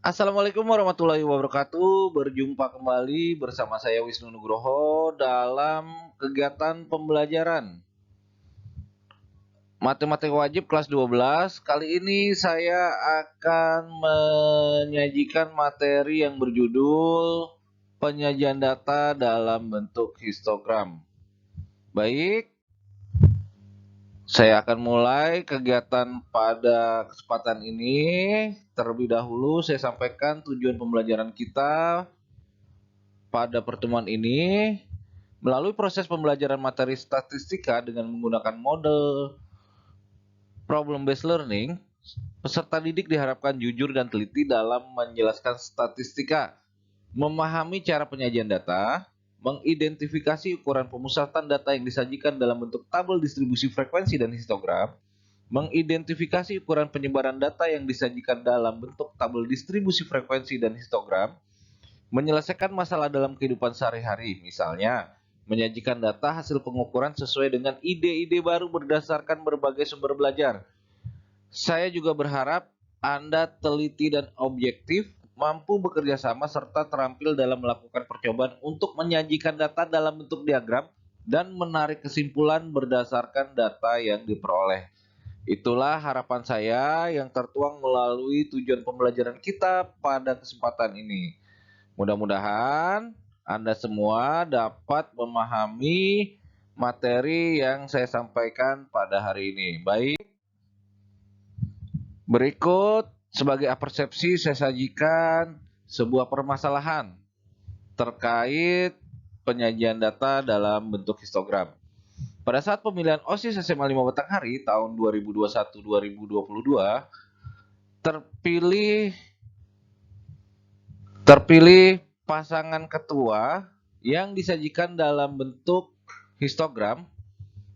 Assalamualaikum warahmatullahi wabarakatuh. Berjumpa kembali bersama saya Wisnu Nugroho dalam kegiatan pembelajaran Matematika Wajib kelas 12. Kali ini saya akan menyajikan materi yang berjudul penyajian data dalam bentuk histogram. Baik, saya akan mulai kegiatan pada kesempatan ini. Terlebih dahulu saya sampaikan tujuan pembelajaran kita pada pertemuan ini. Melalui proses pembelajaran materi statistika dengan menggunakan model problem based learning, peserta didik diharapkan jujur dan teliti dalam menjelaskan statistika, memahami cara penyajian data, mengidentifikasi ukuran pemusatan data yang disajikan dalam bentuk tabel distribusi frekuensi dan histogram, mengidentifikasi ukuran penyebaran data yang disajikan dalam bentuk tabel distribusi frekuensi dan histogram, menyelesaikan masalah dalam kehidupan sehari-hari, misalnya menyajikan data hasil pengukuran sesuai dengan ide-ide baru berdasarkan berbagai sumber belajar. Saya juga berharap Anda teliti dan objektif, mampu bekerja sama serta terampil dalam melakukan percobaan untuk menyajikan data dalam bentuk diagram dan menarik kesimpulan berdasarkan data yang diperoleh. Itulah harapan saya yang tertuang melalui tujuan pembelajaran kita pada kesempatan ini. Mudah-mudahan Anda semua dapat memahami materi yang saya sampaikan pada hari ini. Baik, berikut sebagai persepsi saya sajikan sebuah permasalahan terkait penyajian data dalam bentuk histogram. Pada saat pemilihan OSIS SMA 5 Batanghari tahun 2021-2022, terpilih Terpilih pasangan ketua yang disajikan dalam bentuk histogram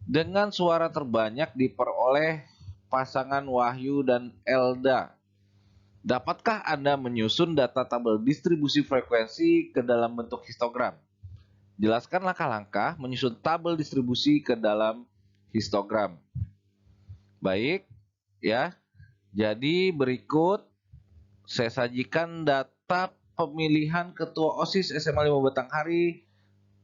dengan suara terbanyak diperoleh pasangan Wahyu dan Elda. Dapatkah Anda menyusun data tabel distribusi frekuensi ke dalam bentuk histogram? Jelaskan langkah-langkah menyusun tabel distribusi ke dalam histogram. Baik, ya. Jadi berikut saya sajikan data pemilihan Ketua OSIS SMA 5 Batanghari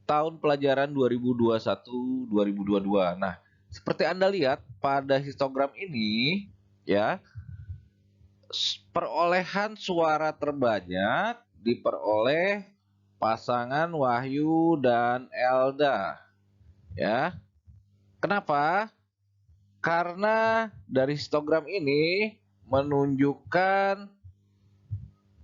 tahun pelajaran 2021-2022. Nah, seperti Anda lihat pada histogram ini, ya, perolehan suara terbanyak diperoleh pasangan Wahyu dan Elda. Ya. Kenapa? Karena dari histogram ini menunjukkan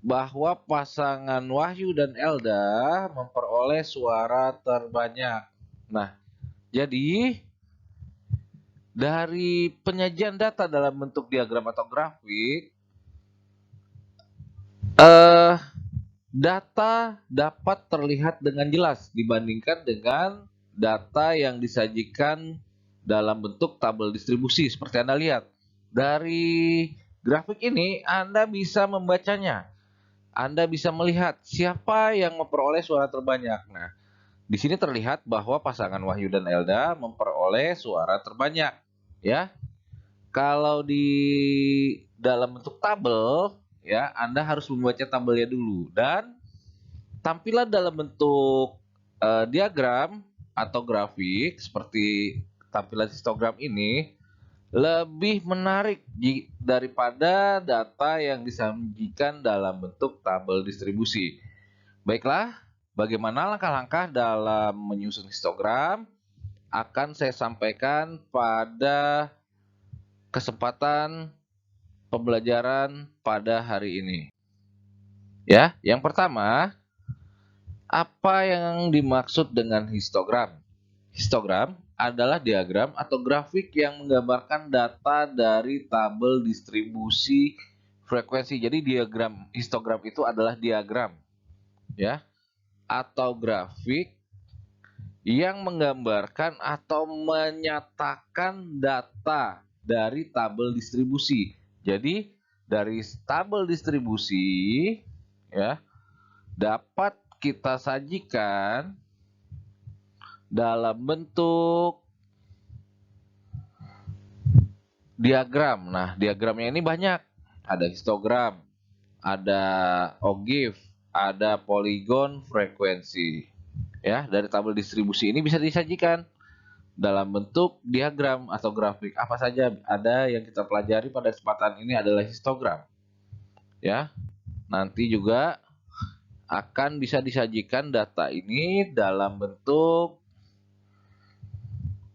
bahwa pasangan Wahyu dan Elda memperoleh suara terbanyak. Nah, jadi dari penyajian data dalam bentuk diagram atau grafik, data dapat terlihat dengan jelas dibandingkan dengan data yang disajikan dalam bentuk tabel distribusi. Seperti Anda lihat, dari grafik ini Anda bisa membacanya. Anda bisa melihat siapa yang memperoleh suara terbanyak. Nah, di sini terlihat bahwa pasangan Wahyu dan Elda memperoleh suara terbanyak, ya. Kalau di dalam bentuk tabel, ya, Anda harus membaca tabelnya dulu dan tampilan dalam bentuk diagram atau grafik seperti tampilan histogram ini lebih menarik daripada data yang disajikan dalam bentuk tabel distribusi. Baiklah, bagaimana langkah-langkah dalam menyusun histogram akan saya sampaikan pada kesempatan pembelajaran pada hari ini. Ya, yang pertama, apa yang dimaksud dengan histogram? Histogram adalah diagram atau grafik yang menggambarkan data dari tabel distribusi frekuensi. Jadi diagram histogram itu adalah diagram, ya, atau grafik yang menggambarkan atau menyatakan data dari tabel distribusi. Jadi dari tabel distribusi, ya, dapat kita sajikan dalam bentuk diagram. Nah, diagramnya ini banyak. Ada histogram, ada ogive, ada polygon frekuensi. Ya, dari tabel distribusi ini bisa disajikan dalam bentuk diagram atau grafik. Apa saja ada yang kita pelajari pada kesempatan ini adalah histogram. Ya, nanti juga akan bisa disajikan data ini dalam bentuk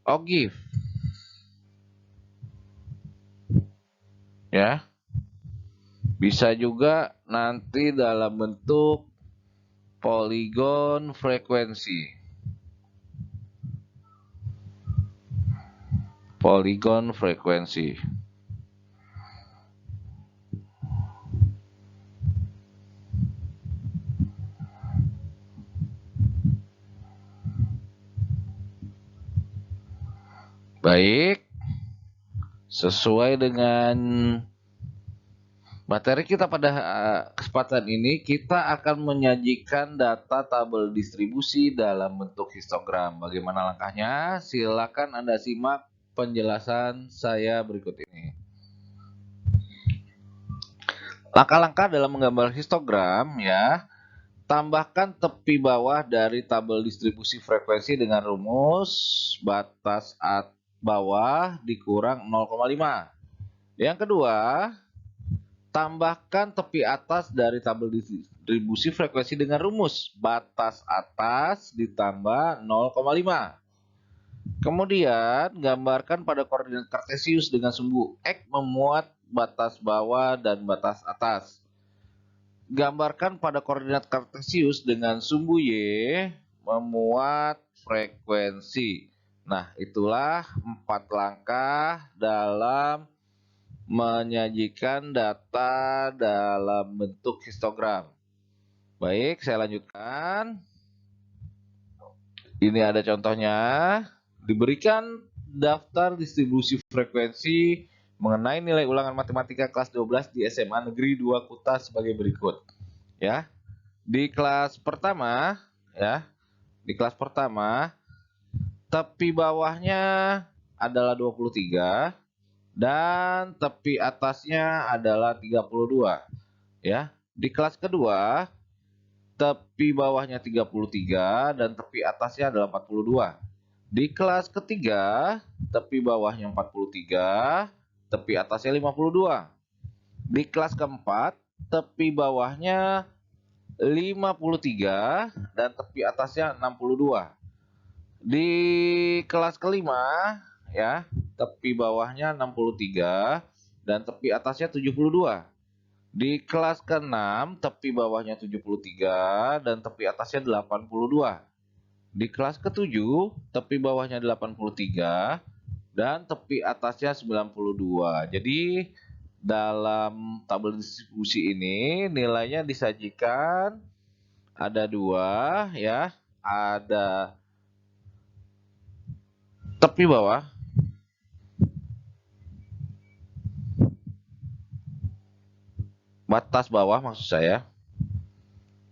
ogive. Ya, bisa juga nanti dalam bentuk polygon frekuensi. Polygon frekuensi. Baik, sesuai dengan materi kita pada kesempatan ini, kita akan menyajikan data tabel distribusi dalam bentuk histogram. Bagaimana langkahnya? Silakan Anda simak penjelasan saya berikut ini. Langkah-langkah dalam menggambar histogram ya. Tambahkan tepi bawah dari tabel distribusi frekuensi dengan rumus batas bawah dikurang 0,5. Yang kedua, tambahkan tepi atas dari tabel distribusi frekuensi dengan rumus batas atas ditambah 0,5. Kemudian, gambarkan pada koordinat kartesius dengan sumbu X memuat batas bawah dan batas atas. Gambarkan pada koordinat kartesius dengan sumbu Y memuat frekuensi. Nah, itulah 4 langkah dalam menyajikan data dalam bentuk histogram. Baik, saya lanjutkan. Ini ada contohnya. Diberikan daftar distribusi frekuensi mengenai nilai ulangan matematika kelas 12 di SMA Negeri 2 Kuta sebagai berikut. Ya. Di kelas pertama, ya. Di kelas pertama, tepi bawahnya adalah 23 dan tepi atasnya adalah 32. Ya. Di kelas kedua, tepi bawahnya 33 dan tepi atasnya adalah 42. Di kelas ketiga, tepi bawahnya 43, tepi atasnya 52. Di kelas keempat, tepi bawahnya 53 dan tepi atasnya 62. Di kelas kelima, ya, tepi bawahnya 63 dan tepi atasnya 72. Di kelas ke-6, tepi bawahnya 73 dan tepi atasnya 82. Di kelas ke-7, tepi bawahnya 83 dan tepi atasnya 92. Jadi dalam tabel distribusi ini nilainya disajikan ada 2 ya. Ada tepi bawah, batas bawah maksud saya.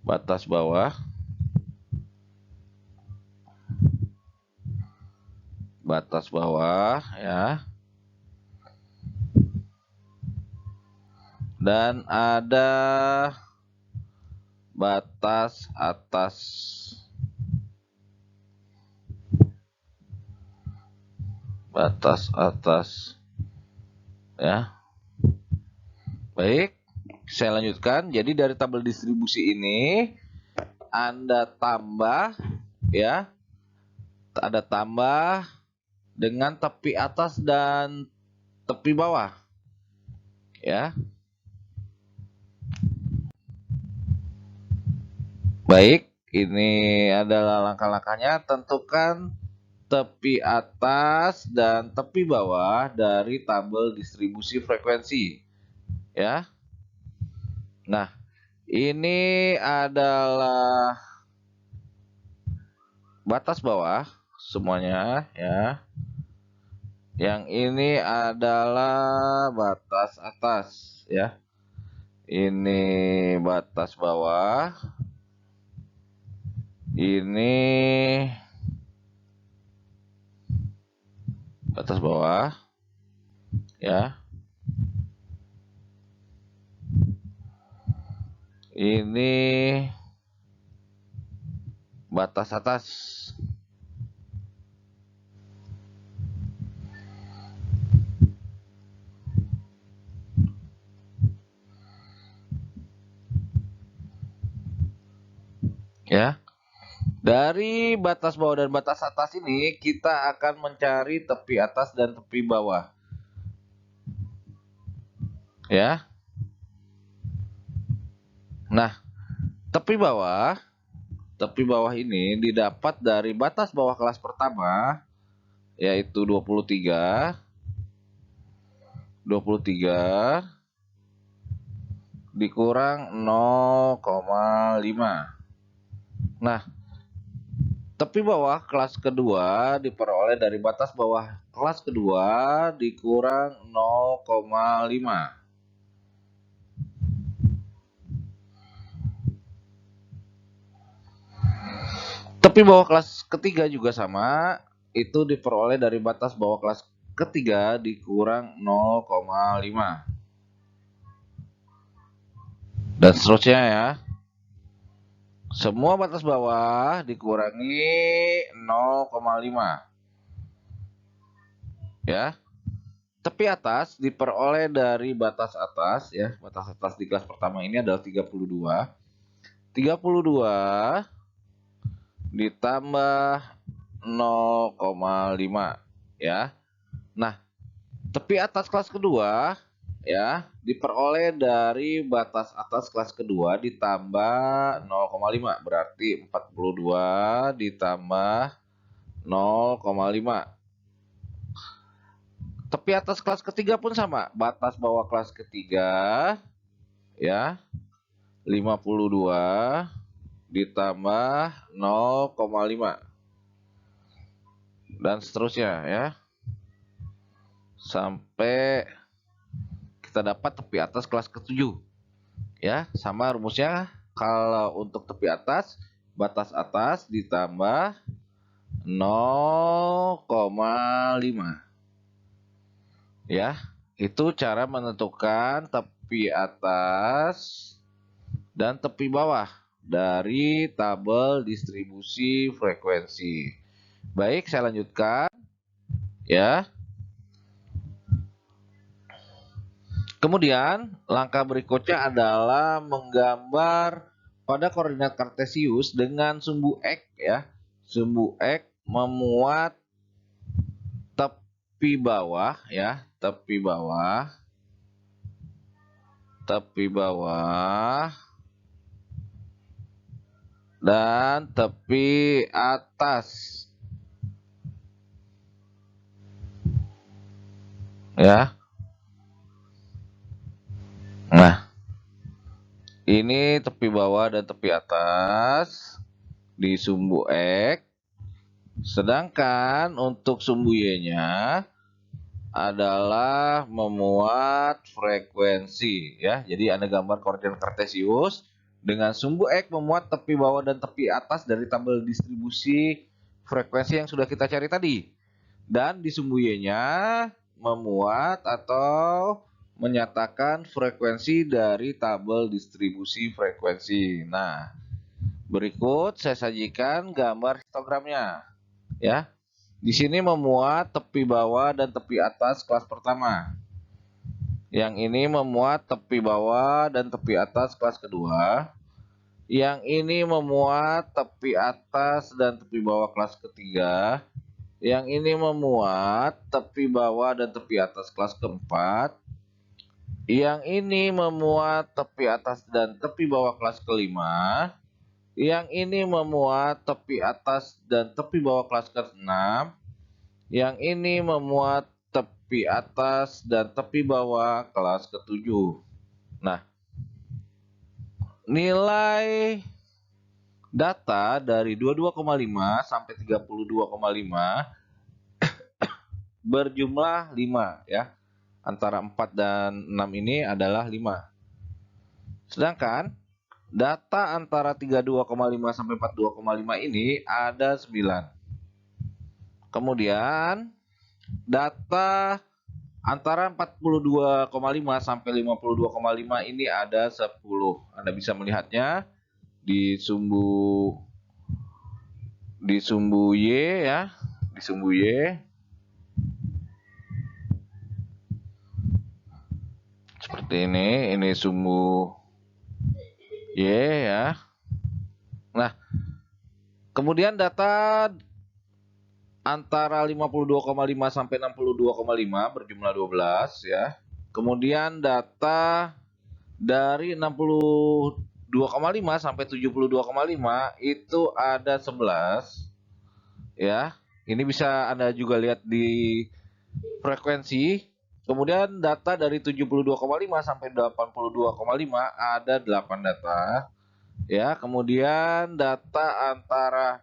Batas bawah. Batas bawah ya. Dan ada batas atas. Batas atas ya. Baik, saya lanjutkan. Jadi dari tabel distribusi ini Anda tambah ya. Ada tambah dengan tepi atas dan tepi bawah. Ya. Baik, ini adalah langkah-langkahnya. Tentukan tepi atas dan tepi bawah dari tabel distribusi frekuensi. Ya. Nah, ini adalah batas bawah semuanya ya. Yang ini adalah batas atas ya. Ini batas bawah. Ini batas bawah ya. Ini batas atas. Ya. Dari batas bawah dan batas atas ini kita akan mencari tepi atas dan tepi bawah. Ya. Nah, tepi bawah ini didapat dari batas bawah kelas pertama, yaitu 23 dikurang 0,5. Nah, tepi bawah kelas kedua diperoleh dari batas bawah kelas kedua dikurang 0,5. Tepi bawah kelas ketiga juga sama, itu diperoleh dari batas bawah kelas ketiga dikurang 0,5. Dan seterusnya ya. Semua batas bawah dikurangi 0,5. Ya. Tepi atas diperoleh dari batas atas ya. Batas atas di kelas pertama ini adalah 32. 32 ditambah 0,5 ya. Nah, tepi atas kelas kedua ya diperoleh dari batas atas kelas kedua ditambah 0,5, berarti 42 ditambah 0,5. Tepi atas kelas ketiga pun sama, batas bawah kelas ketiga ya 52 ditambah 0,5 dan seterusnya ya sampai kita dapat tepi atas kelas ke-7 ya. Sama rumusnya, kalau untuk tepi atas batas atas ditambah 0,5 ya. Itu cara menentukan tepi atas dan tepi bawah dari tabel distribusi frekuensi. Baik, saya lanjutkan ya. Kemudian langkah berikutnya adalah menggambar pada koordinat kartesius dengan sumbu X ya. Sumbu X memuat tepi bawah ya, tepi bawah dan tepi atas ya. Nah, ini tepi bawah dan tepi atas di sumbu X. Sedangkan untuk sumbu Y-nya adalah memuat frekuensi ya. Jadi Anda gambar koordinat kartesius dengan sumbu X memuat tepi bawah dan tepi atas dari tabel distribusi frekuensi yang sudah kita cari tadi. Dan di sumbu Y-nya memuat atau menyatakan frekuensi dari tabel distribusi frekuensi. Nah, berikut saya sajikan gambar histogramnya ya. Di sini memuat tepi bawah dan tepi atas kelas pertama. Yang ini memuat tepi bawah dan tepi atas kelas kedua. Yang ini memuat tepi atas dan tepi bawah kelas ketiga. Yang ini memuat tepi bawah dan tepi atas kelas keempat. Yang ini memuat tepi atas dan tepi bawah kelas kelima. Yang ini memuat tepi atas dan tepi bawah kelas ke-6. Yang ini memuat tepi atas dan tepi bawah kelas ke-7. Nah, nilai data dari 22,5 sampai 32,5 berjumlah 5 ya. Antara 4 dan 6 ini adalah 5. Sedangkan data antara 32,5 sampai 42,5 ini ada 9. Kemudian data Antara 42,5 sampai 52,5 ini ada 10. Anda bisa melihatnya di sumbu Y ya, di sumbu Y. Seperti ini sumbu Y ya. Nah, kemudian data antara 52,5 sampai 62,5 berjumlah 12 ya. Kemudian data dari 62,5 sampai 72,5 itu ada 11 ya. Ini bisa Anda juga lihat di frekuensi. Kemudian data dari 72,5 sampai 82,5 ada 8 data ya. Kemudian data antara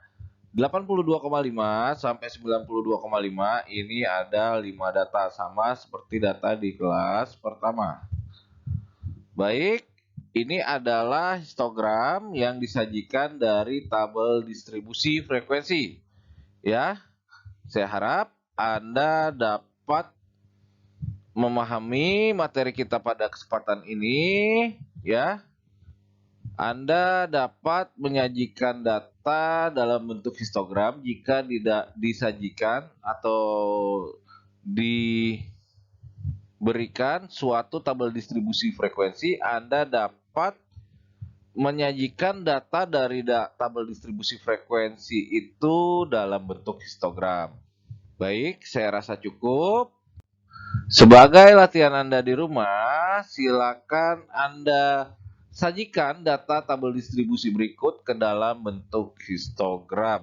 82,5 sampai 92,5 ini ada 5 data, sama seperti data di kelas pertama. Baik, ini adalah histogram yang disajikan dari tabel distribusi frekuensi. Ya, saya harap Anda dapat memahami materi kita pada kesempatan ini ya. Anda dapat menyajikan data dalam bentuk histogram jika tidak disajikan atau diberikan suatu tabel distribusi frekuensi. Anda dapat menyajikan data dari tabel distribusi frekuensi itu dalam bentuk histogram. Baik, saya rasa cukup. Sebagai latihan Anda di rumah, silakan Anda sajikan data tabel distribusi berikut ke dalam bentuk histogram.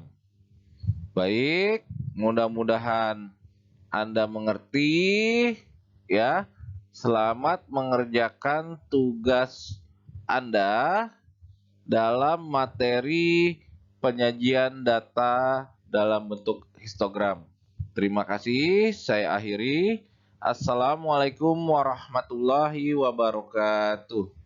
Baik, mudah-mudahan Anda mengerti ya. Selamat mengerjakan tugas Anda dalam materi penyajian data dalam bentuk histogram. Terima kasih, saya akhiri. Assalamualaikum warahmatullahi wabarakatuh.